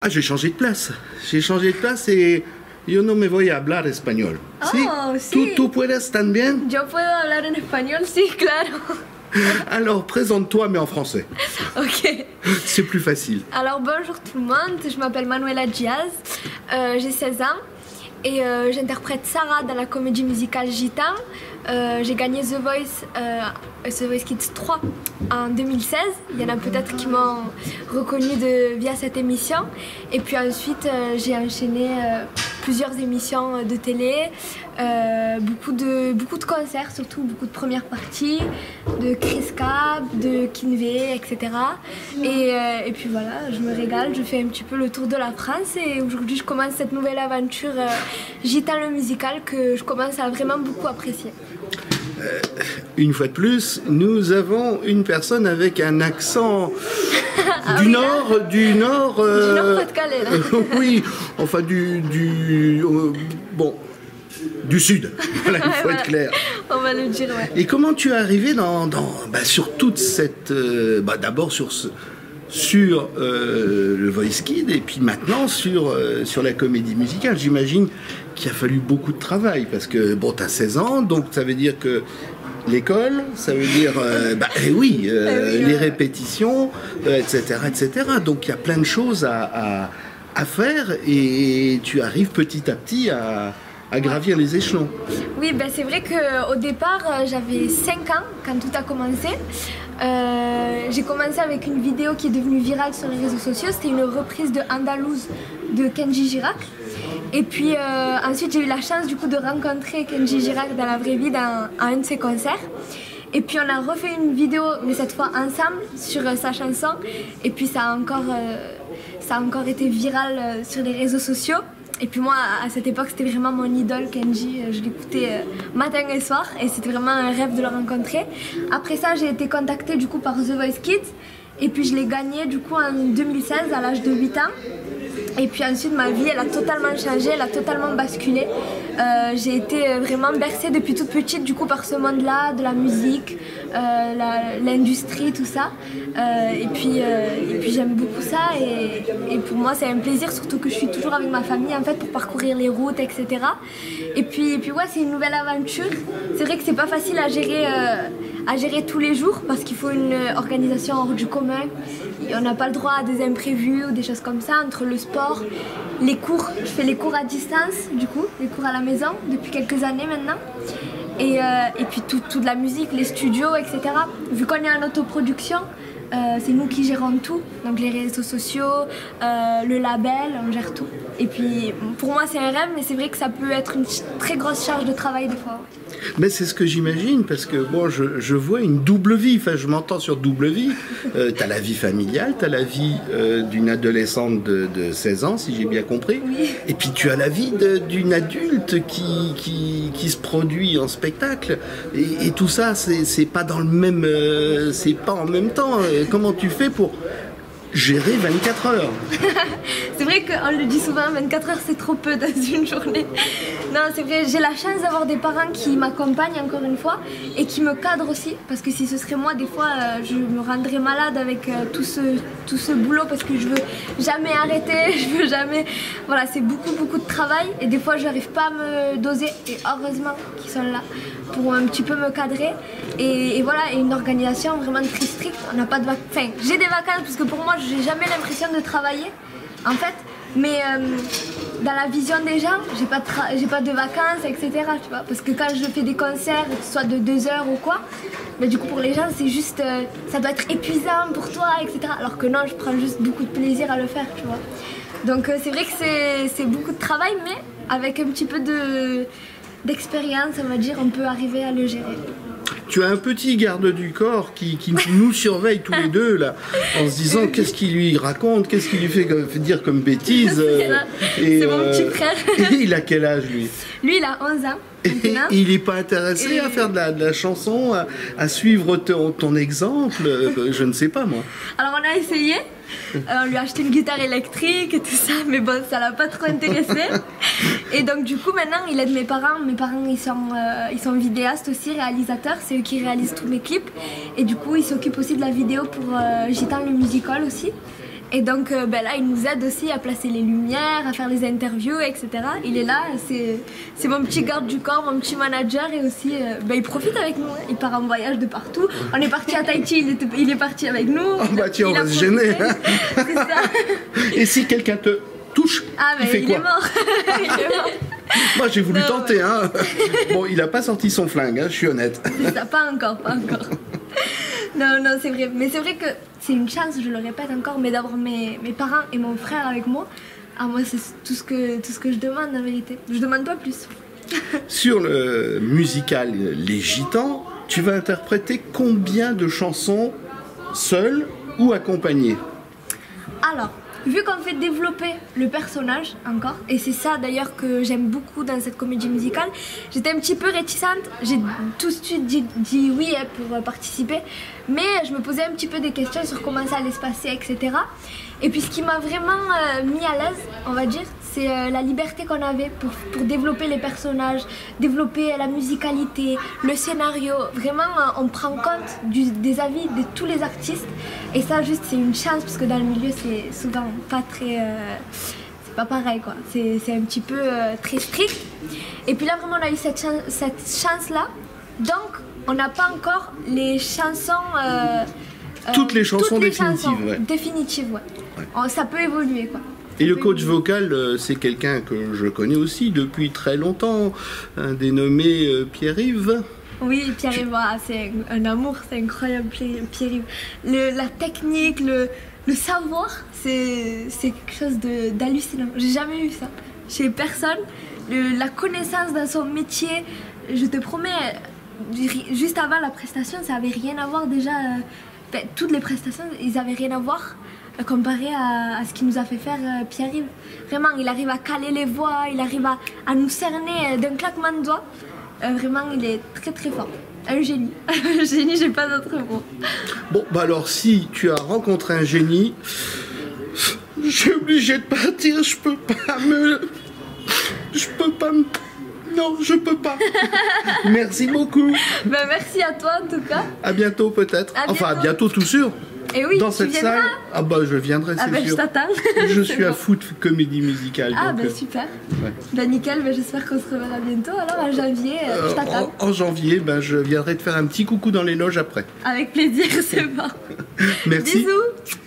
Ah, j'ai changé de place. J'ai changé de place et yo no me voy a hablar español. Oh, ¿Sí? sí. ¿Tú puedes también? Yo puedo hablar en español, sí, claro. Alors, présente-toi, mais en français. Ok. C'est plus facile. Alors bonjour tout le monde, je m'appelle Manuela Diaz, j'ai 16 ans et j'interprète Sarah dans la comédie musicale Gitan. J'ai gagné The Voice Kids 3 en 2016. Il y en a peut-être qui m'ont reconnue via cette émission. Et puis ensuite j'ai enchaîné plusieurs émissions de télé, beaucoup de concerts, surtout beaucoup de premières parties, de Chris Cab, de Kinvey, etc. Et puis voilà, je me régale, je fais un petit peu le tour de la France et aujourd'hui je commence cette nouvelle aventure Gitan le musical que je commence à vraiment beaucoup apprécier. Une fois de plus, nous avons une personne avec un accent du Nord, du Nord Pas-de-Calais là. oui, enfin bon, du Sud. Voilà, il faut être clair. On va le dire, ouais. Et comment tu es arrivé sur toute cette, d'abord sur le Voice Kids et puis maintenant sur la comédie musicale. J'imagine qu'il a fallu beaucoup de travail parce que bon, tu as 16 ans, donc ça veut dire que l'école, ça veut dire les répétitions, etc. Donc il y a plein de choses à faire et tu arrives petit à petit à gravir les échelons. Oui, ben c'est vrai qu'au départ, j'avais 5 ans quand tout a commencé. J'ai commencé avec une vidéo qui est devenue virale sur les réseaux sociaux. C'était une reprise de Andalouse de Kenji Girac. Et puis ensuite, j'ai eu la chance du coup de rencontrer Kenji Girac dans la vraie vie à un de ses concerts. Et puis on a refait une vidéo, mais cette fois ensemble, sur sa chanson. Et puis ça a encore été viral sur les réseaux sociaux. Et puis moi, à cette époque, c'était vraiment mon idole, Kenji. Je l'écoutais matin et soir et c'était vraiment un rêve de le rencontrer. Après ça, j'ai été contactée du coup par The Voice Kids et puis je l'ai gagné du coup en 2016 à l'âge de 8 ans. Et puis ensuite, ma vie, elle a totalement changé, elle a totalement basculé. J'ai été vraiment bercée depuis toute petite du coup par ce monde-là, de la musique, l'industrie, tout ça. Et puis j'aime beaucoup ça et pour moi c'est un plaisir, surtout que je suis toujours avec ma famille en fait pour parcourir les routes, etc. Et puis ouais, c'est une nouvelle aventure. C'est vrai que c'est pas facile à gérer tous les jours parce qu'il faut une organisation hors du commun. On n'a pas le droit à des imprévus ou des choses comme ça entre le sport, les cours. Je fais les cours à distance du coup, les cours à la maison depuis quelques années maintenant. Et puis toute la musique, les studios, etc. Vu qu'on est en autoproduction, c'est nous qui gérons tout, donc les réseaux sociaux, le label, on gère tout. Et puis pour moi c'est un rêve, mais c'est vrai que ça peut être une très grosse charge de travail des fois. Mais c'est ce que j'imagine, parce que bon, je vois une double vie, enfin je m'entends sur double vie. T'as la vie familiale, t'as la vie d'une adolescente de 16 ans, si j'ai bien compris. Oui. Et puis tu as la vie d'une adulte qui se produit en spectacle. Et tout ça, c'est pas dans le même, c'est pas en même temps. Comment tu fais pour gérer 24 heures? C'est vrai qu'on le dit souvent, 24 heures c'est trop peu dans une journée. Non, c'est vrai, j'ai la chance d'avoir des parents qui m'accompagnent encore une fois et qui me cadrent aussi, parce que si ce serait moi, des fois je me rendrais malade avec tout ce boulot parce que je veux jamais arrêter, je veux jamais... Voilà, c'est beaucoup de travail et des fois je n'arrive pas à me doser et heureusement qu'ils sont là pour un petit peu me cadrer et voilà, et une organisation vraiment très stricte. On n'a pas de vacances, enfin j'ai des vacances parce que pour moi j'ai jamais l'impression de travailler en fait, mais dans la vision des gens j'ai pas de vacances, etc. Tu vois, parce que quand je fais des concerts, que ce soit de 2 heures ou quoi, mais du coup pour les gens c'est juste ça doit être épuisant pour toi, etc. Alors que non, je prends juste beaucoup de plaisir à le faire, tu vois. Donc c'est vrai que c'est beaucoup de travail, mais avec un petit peu d'expérience, on va dire, on peut arriver à le gérer. Tu as un petit garde du corps qui nous surveille tous les deux là, en se disant qu'est-ce qu'il lui raconte, qu'est-ce qu'il lui fait dire comme bêtise. C'est mon petit frère. Et il a quel âge lui? Lui il a 11 ans. Et il n'est pas intéressé à faire de la chanson, à suivre ton exemple, je ne sais pas moi. Alors on a essayé, on lui a acheté une guitare électrique et tout ça, mais bon, ça l'a pas trop intéressé. Et donc du coup maintenant il aide mes parents ils sont vidéastes aussi, réalisateurs, c'est eux qui réalisent tous mes clips. Et du coup ils s'occupent aussi de la vidéo pour Gitan le musical aussi. Et donc là, il nous aide aussi à placer les lumières, à faire les interviews, etc. Il est là, c'est mon petit garde du corps, mon petit manager, et aussi il profite avec nous, hein. Il part en voyage de partout. On est parti à Tahiti, il est parti avec nous. Oh bah tiens, on va se gêner. C'est ça. Et si quelqu'un te touche, il fait quoi? Est mort. Il est mort. Moi j'ai voulu Non, tenter, hein. Bon, il a pas sorti son flingue, hein, je suis honnête. C'est ça, pas encore. Non, c'est vrai. Mais c'est vrai que c'est une chance, je le répète encore, mais d'avoir mes parents et mon frère avec moi. Ah, moi, c'est tout ce que je demande, en vérité. Je demande pas plus. Sur le musical Les Gitans, tu vas interpréter combien de chansons seul ou accompagné? Alors, vu qu'on fait développer le personnage encore, et c'est ça d'ailleurs que j'aime beaucoup dans cette comédie musicale, j'étais un petit peu réticente, j'ai tout de suite dit oui pour participer, mais je me posais un petit peu des questions sur comment ça allait se passer, etc. Et puis ce qui m'a vraiment mis à l'aise, on va dire, c'est la liberté qu'on avait pour développer les personnages, développer la musicalité, le scénario. Vraiment, on prend compte des avis de tous les artistes. Et ça, juste, c'est une chance, parce que dans le milieu, c'est souvent pas très... c'est pas pareil, quoi. C'est un petit peu très strict. Et puis là, vraiment, on a eu cette chance-là. Donc, on n'a pas encore les chansons... toutes les chansons définitives, ouais. Définitives, ouais. Ça peut évoluer, quoi. Et le coach vocal, c'est quelqu'un que je connais aussi depuis très longtemps, un dénommé Pierre-Yves. Oui, Pierre-Yves, c'est un amour, c'est incroyable, Pierre-Yves. La technique, le savoir, c'est quelque chose d'hallucinant. J'ai jamais eu ça chez personne. La connaissance dans son métier, je te promets, juste avant la prestation, ça avait rien à voir déjà. Toutes les prestations, ils avaient rien à voir comparé à ce qu'il nous a fait faire Pierre-Yves. Vraiment, il arrive à caler les voix, il arrive à nous cerner d'un claquement de doigts. Vraiment, il est très très fort. Un génie. Un génie, j'ai pas d'autre mot. Bon, bah alors si tu as rencontré un génie, je suis obligé de partir, je peux pas me... Non, je peux pas. Merci beaucoup. Merci à toi en tout cas. À bientôt peut-être. Enfin, à bientôt tout sûr. Et oui, dans cette salle. Ah bah je viendrai, c'est sûr. Je t'attends. Je suis à foot comédie musicale. Ah donc, super. Ouais. Nickel, j'espère qu'on se reverra bientôt. Alors en janvier, je t'attends. En janvier, je viendrai te faire un petit coucou dans les loges après. Avec plaisir, c'est bon. Merci. Bisous.